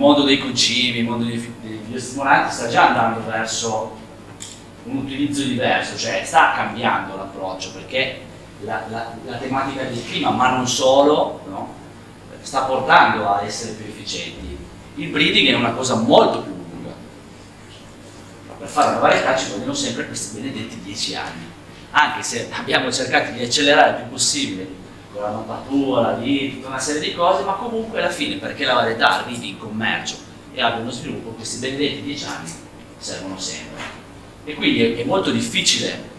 mondo dei concimi, il mondo dei biostimolanti sta già andando verso un utilizzo diverso, cioè sta cambiando l'approccio, perché la tematica del clima, ma non solo, no? Sta portando a essere più efficienti. Il breeding è una cosa molto più lunga. Per fare una varietà ci vogliono sempre questi benedetti 10 anni, anche se abbiamo cercato di accelerare il più possibile con la mappatura, di tutta una serie di cose, ma comunque alla fine, perché la varietà arrivi in commercio e abbia uno sviluppo, questi benedetti 10 anni servono sempre. E quindi è molto difficile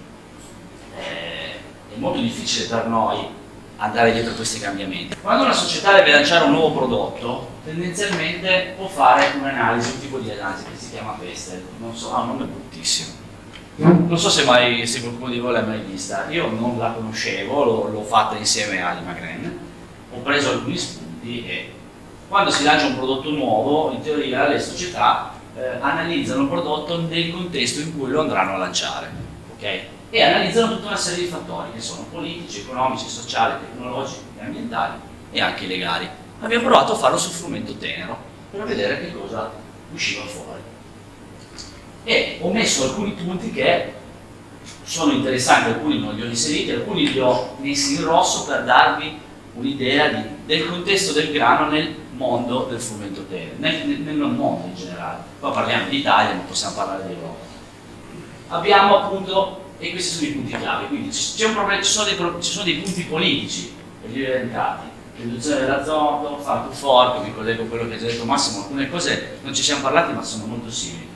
per noi andare dietro a questi cambiamenti. Quando una società deve lanciare un nuovo prodotto, tendenzialmente può fare un'analisi, un tipo di analisi che si chiama PESTEL, non so, ha un nome bruttissimo. Non so se qualcuno di voi l'ha mai vista, io non la conoscevo, l'ho fatta insieme a Magren, ho preso alcuni spunti e quando si lancia un prodotto nuovo, in teoria le società analizzano il prodotto nel contesto in cui lo andranno a lanciare, ok? E analizzano tutta una serie di fattori che sono politici, economici, sociali, tecnologici, ambientali e anche legali. Abbiamo provato a farlo sul frumento tenero per vedere che cosa usciva fuori. E ho messo alcuni punti che sono interessanti, alcuni non li ho inseriti, alcuni li ho messi in rosso per darvi un'idea del contesto del grano nel mondo del frumento tenero, nel mondo in generale. Poi parliamo di Italia, ma possiamo parlare di Europa. Abbiamo appunto, e questi sono i punti chiave, quindi c'è un problema, ci sono dei punti politici che li ho elencati: riduzione dell'azoto, far più forte, mi collego a quello che ha già detto Massimo, alcune cose non ci siamo parlati ma sono molto simili.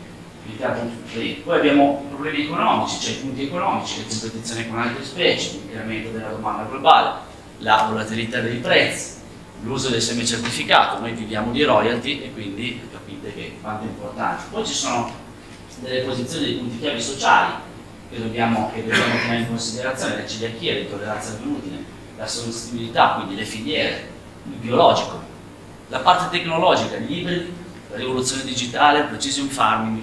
Poi abbiamo problemi economici, cioè i punti economici, la competizione con altre specie, l'incremento della domanda globale, la volatilità dei prezzi, l'uso del semicertificato. Noi viviamo di royalty e quindi capite che quanto è importante. Poi ci sono delle posizioni, dei punti chiave sociali che dobbiamo tenere in considerazione: la celiachia, l'intolleranza al glutine, la sostenibilità, quindi le filiere, il biologico, la parte tecnologica, gli ibridi, la rivoluzione digitale, il precision farming,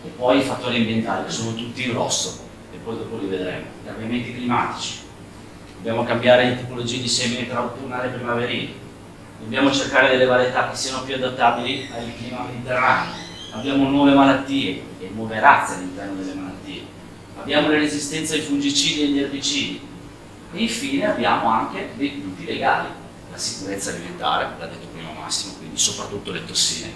e poi i fattori ambientali che sono tutti in rosso e poi dopo li vedremo. Gli cambiamenti climatici, dobbiamo cambiare le tipologie di semine tra autunnali e primaverili, dobbiamo cercare delle varietà che siano più adattabili al clima mediterraneo, abbiamo nuove malattie e nuove razze all'interno delle malattie, abbiamo le resistenze ai fungicidi e agli erbicidi e infine abbiamo anche dei punti legali: la sicurezza alimentare, l'ha detto prima Massimo, quindi soprattutto le tossine,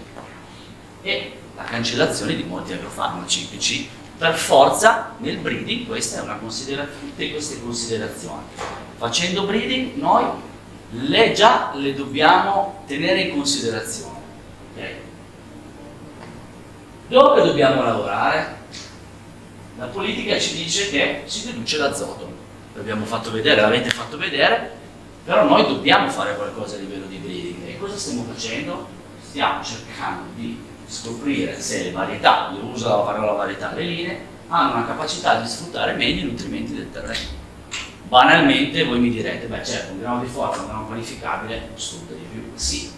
e la cancellazione di molti agrofarmaci IPC. Per forza nel breeding questa è una considerazione, tutte queste considerazioni. Facendo breeding noi già le dobbiamo tenere in considerazione. Okay? Dove dobbiamo lavorare? La politica ci dice che si riduce l'azoto. L'abbiamo fatto vedere, l'avete fatto vedere, però noi dobbiamo fare qualcosa a livello di breeding. E cosa stiamo facendo? Stiamo cercando di scoprire se le varietà, io uso la parola varietà, le linee, hanno una capacità di sfruttare meglio i nutrimenti del terreno. Banalmente voi mi direte: beh certo, un grano di forza, un grano qualificabile sfrutta di più. Sì,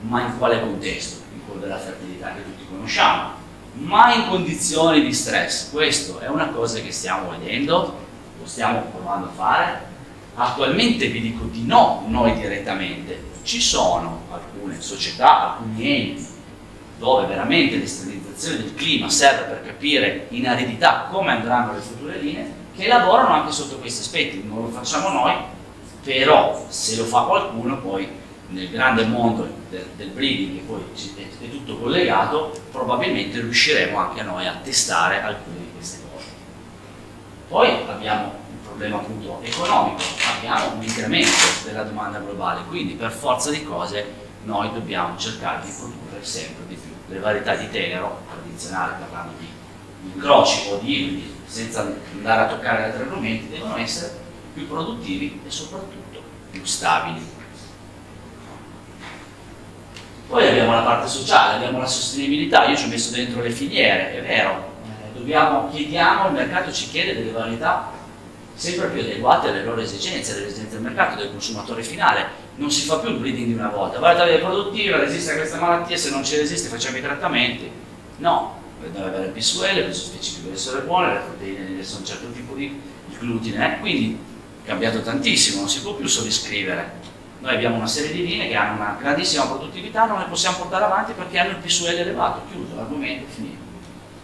ma in quale contesto? In quello della fertilità che tutti conosciamo, ma in condizioni di stress. Questo è una cosa che stiamo vedendo, lo stiamo provando a fare. Attualmente vi dico di no, noi direttamente. Ci sono alcune società, alcuni enti dove veramente l'estremizzazione del clima serve per capire in aridità come andranno le future linee, che lavorano anche sotto questi aspetti. Non lo facciamo noi, però se lo fa qualcuno poi nel grande mondo del breeding, che poi è tutto collegato, probabilmente riusciremo anche noi a testare alcune di queste cose. Poi abbiamo un problema appunto economico, abbiamo un incremento della domanda globale, quindi per forza di cose noi dobbiamo cercare di produrre sempre di più. Le varietà di tenero tradizionali, parlando di incroci o di ibridi, senza andare a toccare altri argomenti, devono essere più produttivi e soprattutto più stabili. Poi abbiamo la parte sociale, abbiamo la sostenibilità. Io ci ho messo dentro le filiere, è vero, chiediamo, il mercato ci chiede delle varietà sempre più adeguate alle loro esigenze, alle esigenze del mercato, del consumatore finale. Non si fa più il breeding di una volta: varietà produttiva, resiste a questa malattia, se non ci resiste facciamo i trattamenti. No, deve avere il PSUL, il peso specifico deve essere buono, le proteine deve essere un certo tipo di glutine, quindi è cambiato tantissimo, non si può più solo iscrivere. Noi abbiamo una serie di linee che hanno una grandissima produttività, non le possiamo portare avanti perché hanno il PSUL elevato, chiuso, l'argomento è finito.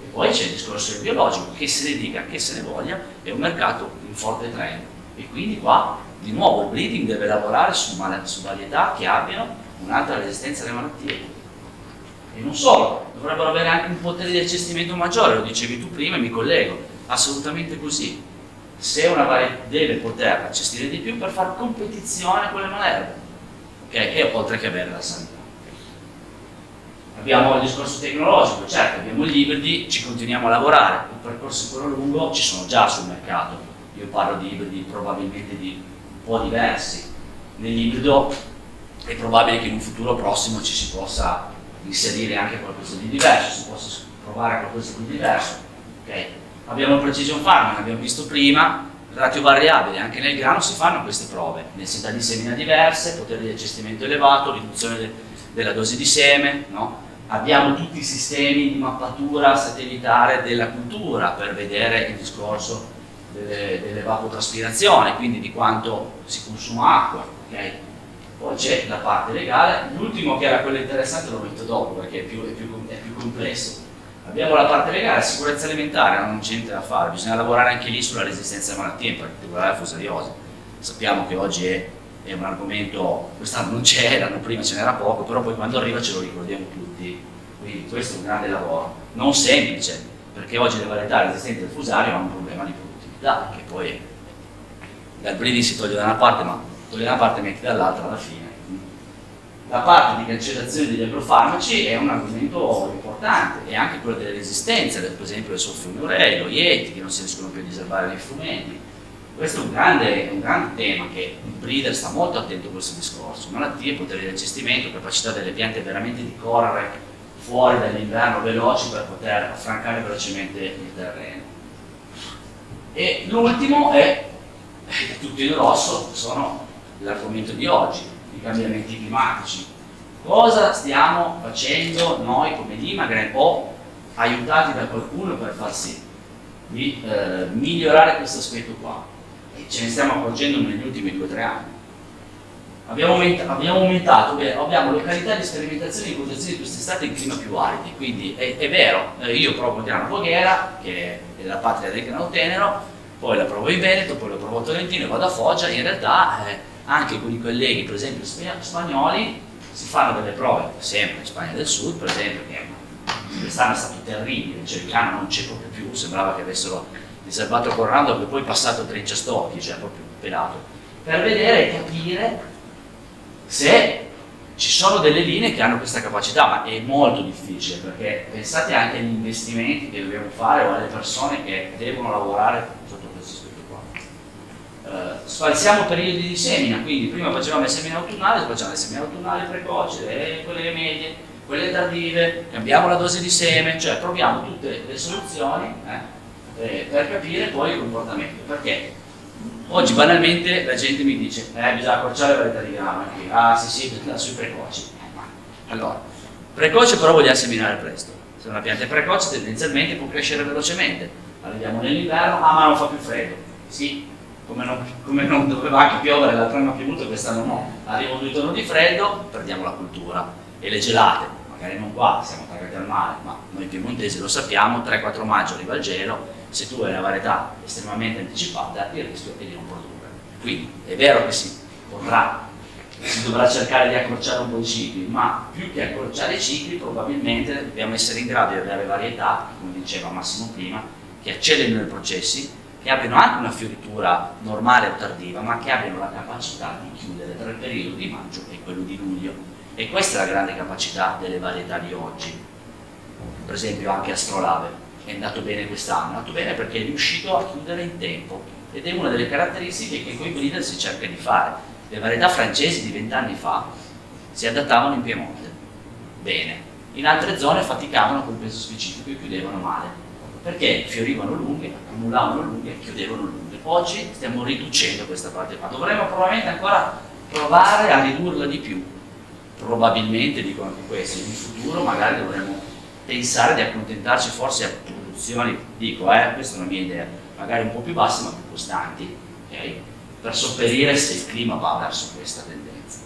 E poi c'è il discorso del biologico, che se ne dica, che se ne voglia, è un mercato in forte trend. E quindi qua, di nuovo, il breeding deve lavorare su varietà che abbiano un'alta resistenza alle malattie. E non solo, dovrebbero avere anche un potere di accessimento maggiore, lo dicevi tu prima e mi collego, assolutamente così. Se una varietà deve poter accessire di più per fare competizione con le malerbe, okay? E oltre che avere la sanità. Abbiamo il discorso tecnologico, certo, abbiamo gli ibridi, ci continuiamo a lavorare, il percorso è ancora lungo, ci sono già sul mercato, io parlo di ibridi probabilmente di un po' diversi. Nell'ibrido è probabile che in un futuro prossimo ci si possa inserire anche qualcosa di diverso, si possa provare qualcosa di diverso. Okay? Abbiamo il precision farming, abbiamo visto prima, ratio variabile, anche nel grano si fanno queste prove, densità di semina diverse, potere di accessimento elevato, riduzione della dose di seme, no? Abbiamo tutti i sistemi di mappatura satellitare della cultura per vedere il discorso dell'evapotraspirazione, quindi di quanto si consuma acqua. Okay? Poi c'è la parte legale, l'ultimo che era quello interessante lo metto dopo perché è più complesso. Abbiamo la parte legale, sicurezza alimentare, non c'è niente da fare, bisogna lavorare anche lì sulla resistenza alle malattie, in particolare la fusariosi. Sappiamo che oggi è un argomento, quest'anno non c'è, l'anno prima ce n'era poco, però poi quando arriva ce lo ricordiamo tutti, quindi questo è un grande lavoro, non semplice, perché oggi le varietà resistenti al fusario hanno un problema di produttività, che poi dal breeding si toglie da una parte, ma toglie da una parte e metti dall'altra alla fine. La parte di cancellazione degli agrofarmaci è un argomento importante, e anche quello delle resistenze, per esempio le sulfonuree, lo Yeti, che non si riescono più a diserbare nei frumenti. Questo è un grande tema che il breeder sta molto attento a questo discorso. Malattie, potere di accessimento, capacità delle piante veramente di correre fuori dall'inverno veloci per poter affrancare velocemente il terreno. E l'ultimo è tutto in rosso, sono l'argomento di oggi, i cambiamenti climatici. Cosa stiamo facendo noi come Dimagren o aiutati da qualcuno per far sì di migliorare questo aspetto qua? E ce ne stiamo accorgendo negli ultimi 2 o 3 anni. Abbiamo aumentato, abbiamo località di sperimentazione di protezione di quest'estate in clima più aridi, quindi è vero, io provo a Grano Voghera, che è la patria del grano tenero, poi la provo in Veneto, poi la provo a Tolentino e vado a Foggia. In realtà anche con i colleghi, per esempio spagnoli, si fanno delle prove, sempre in Spagna del Sud, per esempio, che quest'anno è stato terribile, cioè il grano non c'è proprio più, sembrava che avessero diserbato col rando, che poi è passato a trinciastocchi, cioè proprio pelato, per vedere e capire se ci sono delle linee che hanno questa capacità, ma è molto difficile, perché pensate anche agli investimenti che dobbiamo fare o alle persone che devono lavorare sotto questo aspetto qua. Sfalsiamo periodi di semina, quindi prima facevamo le semine autunnali, facciamo le semine autunnali precoci, quelle medie, quelle tardive, cambiamo la dose di seme, cioè proviamo tutte le soluzioni per capire poi il comportamento. Perché oggi banalmente la gente mi dice bisogna accorciare la varietà di grano qui. Ah sì, sui precoci. Allora, precoce però vogliamo seminare presto. Se una pianta è precoce tendenzialmente può crescere velocemente. Arriviamo nell'inverno, ma non fa più freddo. Sì, come non doveva anche piovere, l'altro anno ha piovuto, quest'anno no. Arriva un ritorno di freddo, perdiamo la cultura. E le gelate, magari non qua, siamo attaccati al mare, ma noi piemontesi lo sappiamo, 3-4 maggio arriva il gelo, se tu hai una varietà estremamente anticipata il rischio è di non produrre. Quindi è vero che si dovrà cercare di accorciare un po' i cicli, ma più che accorciare i cicli probabilmente dobbiamo essere in grado di avere varietà, come diceva Massimo prima, che accelerino i processi, che abbiano anche una fioritura normale o tardiva, ma che abbiano la capacità di chiudere tra il periodo di maggio e quello di luglio. E questa è la grande capacità delle varietà di oggi. Per esempio anche Astrolabe è andato bene quest'anno, è andato bene perché è riuscito a chiudere in tempo, ed è una delle caratteristiche che con i breeder si cerca di fare. Le varietà francesi di 20 anni fa si adattavano in Piemonte bene, in altre zone faticavano col peso specifico e chiudevano male, perché fiorivano lunghe, accumulavano lunghe e chiudevano lunghe. Oggi stiamo riducendo questa parte qua, dovremmo probabilmente ancora provare a ridurla di più. Probabilmente, dico anche questo, in futuro magari dovremmo pensare di accontentarci forse a produzioni, questa è una mia idea, magari un po' più basse ma più costanti, okay? Per sopperire se il clima va verso questa tendenza.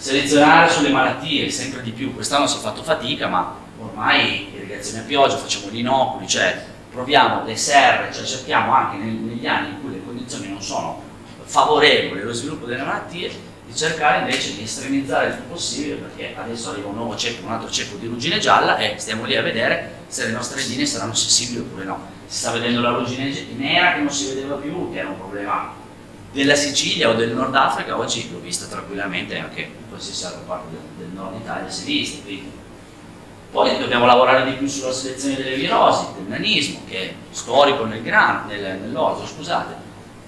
Selezionare sulle malattie, sempre di più, quest'anno si è fatto fatica, ma ormai irrigazione a pioggia, facciamo gli inoculi, cioè proviamo le serre, cioè cerchiamo anche negli anni in cui le condizioni non sono favorevoli allo sviluppo delle malattie, di cercare invece di estremizzare il più possibile, perché adesso arriva un nuovo ceppo, un altro ceppo di ruggine gialla e stiamo lì a vedere se le nostre linee saranno sensibili oppure no. Si sta vedendo la ruggine nera che non si vedeva più, che era un problema della Sicilia o del Nord Africa, oggi l'ho vista tranquillamente anche in qualsiasi altra parte del Nord Italia si è vista. Poi dobbiamo lavorare di più sulla selezione delle virosi, del nanismo, che è storico nell'orzo, scusate,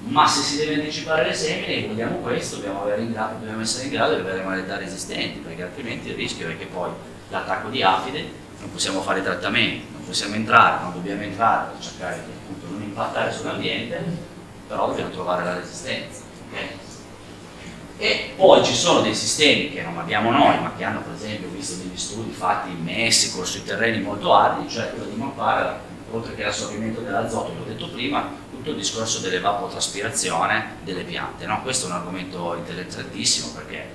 ma se si deve anticipare le semine e vogliamo questo, dobbiamo essere in grado di avere varietà resistenti, perché altrimenti il rischio è che poi l'attacco di afide non possiamo fare trattamenti, non possiamo entrare, non dobbiamo entrare per cercare di appunto non impattare sull'ambiente, però dobbiamo trovare la resistenza. Okay? E poi ci sono dei sistemi che non abbiamo noi, ma che hanno, per esempio, visto degli studi fatti in Messico sui terreni molto aridi, cioè quello di mappare, oltre che l'assorbimento dell'azoto che ho detto prima, tutto il discorso dell'evapotraspirazione delle piante. No? Questo è un argomento interessantissimo perché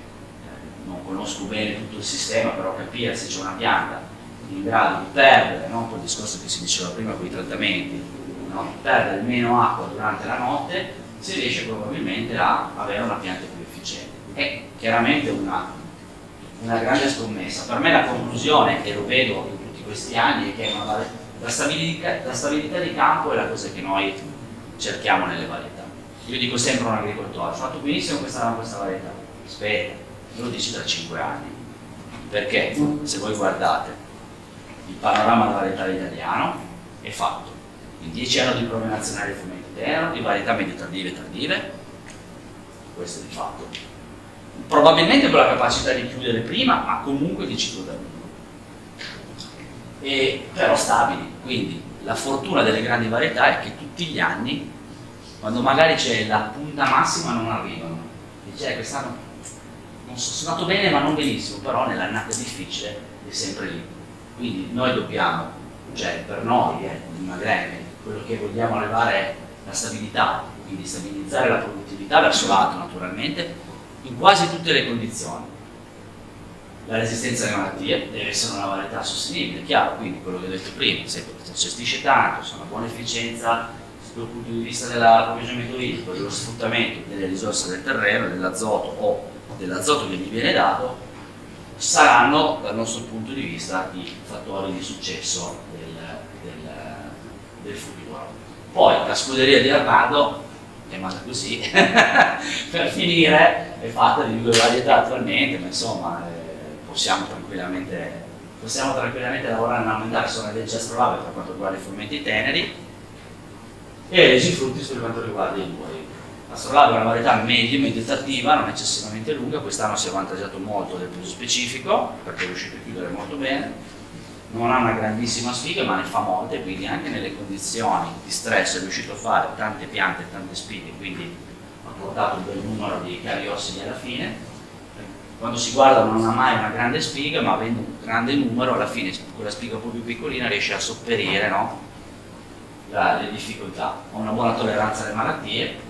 non conosco bene tutto il sistema, però capire se c'è una pianta in grado di perdere, no? Quel discorso che si diceva prima con i trattamenti, no? Perdere meno acqua durante la notte, si riesce probabilmente a avere una pianta più efficiente. È chiaramente una grande scommessa. Per me la conclusione, e lo vedo in tutti questi anni, è che la stabilità di campo è la cosa che noi cerchiamo nelle varietà. Io dico sempre a un agricoltore: ho fatto benissimo questa varietà, aspetta, me lo dici tra 5 anni, perché se voi guardate il panorama della varietà italiano è fatto in 10 anni di prove nazionali frumenti interno, di varietà medio tardive, questo è di fatto. Probabilmente con la capacità di chiudere prima, ma comunque di ciclo da lungo. Però stabili, quindi la fortuna delle grandi varietà è che tutti gli anni, quando magari c'è la punta massima, non arrivano. Dice, quest'anno non sono andato bene ma non benissimo, però nell'annata difficile è sempre lì. Quindi noi dobbiamo, cioè per noi, in una grande, quello che vogliamo arrivare è la stabilità, quindi stabilizzare la produttività verso l'alto naturalmente, in quasi tutte le condizioni. La resistenza alle malattie deve essere una varietà sostenibile, chiaro, quindi quello che ho detto prima, se gestisce tanto, se ha una buona efficienza dal punto di vista dell'approvvigionamento idrico, dello sfruttamento delle risorse del terreno, dell'azoto o dell'azoto che gli viene dato, saranno dal nostro punto di vista i fattori di successo del futuro. Poi la scuderia di Arnaldo, chiamata così, per finire, è fatta di 2 varietà attualmente, ma insomma possiamo tranquillamente lavorare in aumentare. Sono leggi astrolabe per quanto riguarda i frumenti teneri e leggi frutti per quanto riguarda i buoi. L'astrolabe è una varietà medio tardiva, non eccessivamente lunga, quest'anno si è avvantaggiato molto del peso specifico perché è riuscito a chiudere molto bene, non ha una grandissima spiga ma ne fa molte, quindi anche nelle condizioni di stress è riuscito a fare tante piante e tante spighe, quindi ha portato un bel numero di cavi ossidi alla fine. Quando si guarda non ha mai una grande spiga, ma avendo un grande numero alla fine quella spiga un po' più piccolina riesce a sopperire, no? Le difficoltà, ha una buona tolleranza alle malattie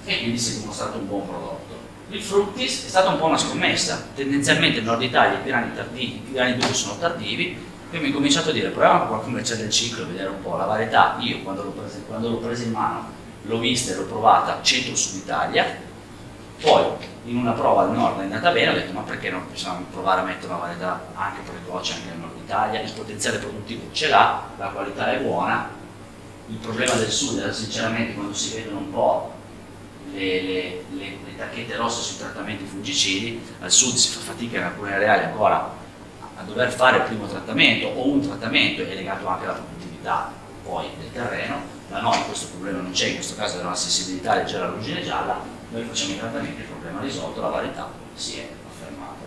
e quindi si è dimostrato un buon prodotto. Il Fructis è stata un po' una scommessa, tendenzialmente nel Nord Italia i piani duri sono tardivi. Abbiamo incominciato a dire proviamo qua come c'è del ciclo, vedere un po' la varietà. Io quando l'ho presa in mano l'ho vista e l'ho provata centro-sud Italia, poi in una prova al nord è andata bene, ho detto ma perché non possiamo provare a mettere una varietà anche precoce anche nel Nord Italia, il potenziale produttivo ce l'ha, la qualità è buona. Il problema del sud era sinceramente quando si vedono un po' le tacchette rosse sui trattamenti fungicidi, al sud si fa fatica in alcune areali ancora a dover fare il primo trattamento o un trattamento è legato anche alla produttività poi del terreno. Da noi questo problema non c'è, in questo caso era una sensibilità leggera alla ruggine gialla, noi facciamo i trattamenti, il problema è risolto, la varietà si è affermata.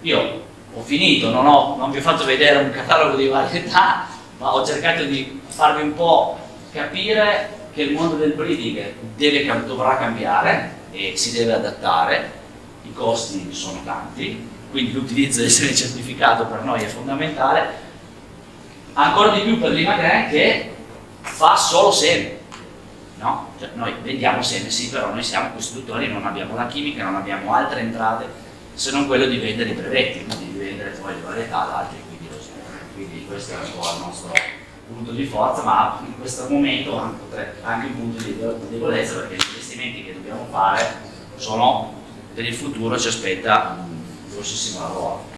Io ho finito, non vi ho fatto vedere un catalogo di varietà, ma ho cercato di farvi un po' capire che il mondo del breeding dovrà cambiare e si deve adattare, i costi sono tanti, quindi l'utilizzo del seme certificato per noi è fondamentale, ancora di più per l'Imagren che fa solo seme, no? Cioè noi vendiamo seme sì, però noi siamo costruttori, non abbiamo la chimica, non abbiamo altre entrate se non quello di vendere i brevetti, quindi di vendere poi le varietà ad altri, quindi questo è un po' il nostro punto di forza, ma in questo momento anche un punto di debolezza, perché gli investimenti che dobbiamo fare sono per il futuro, ci aspetta un grossissimo lavoro.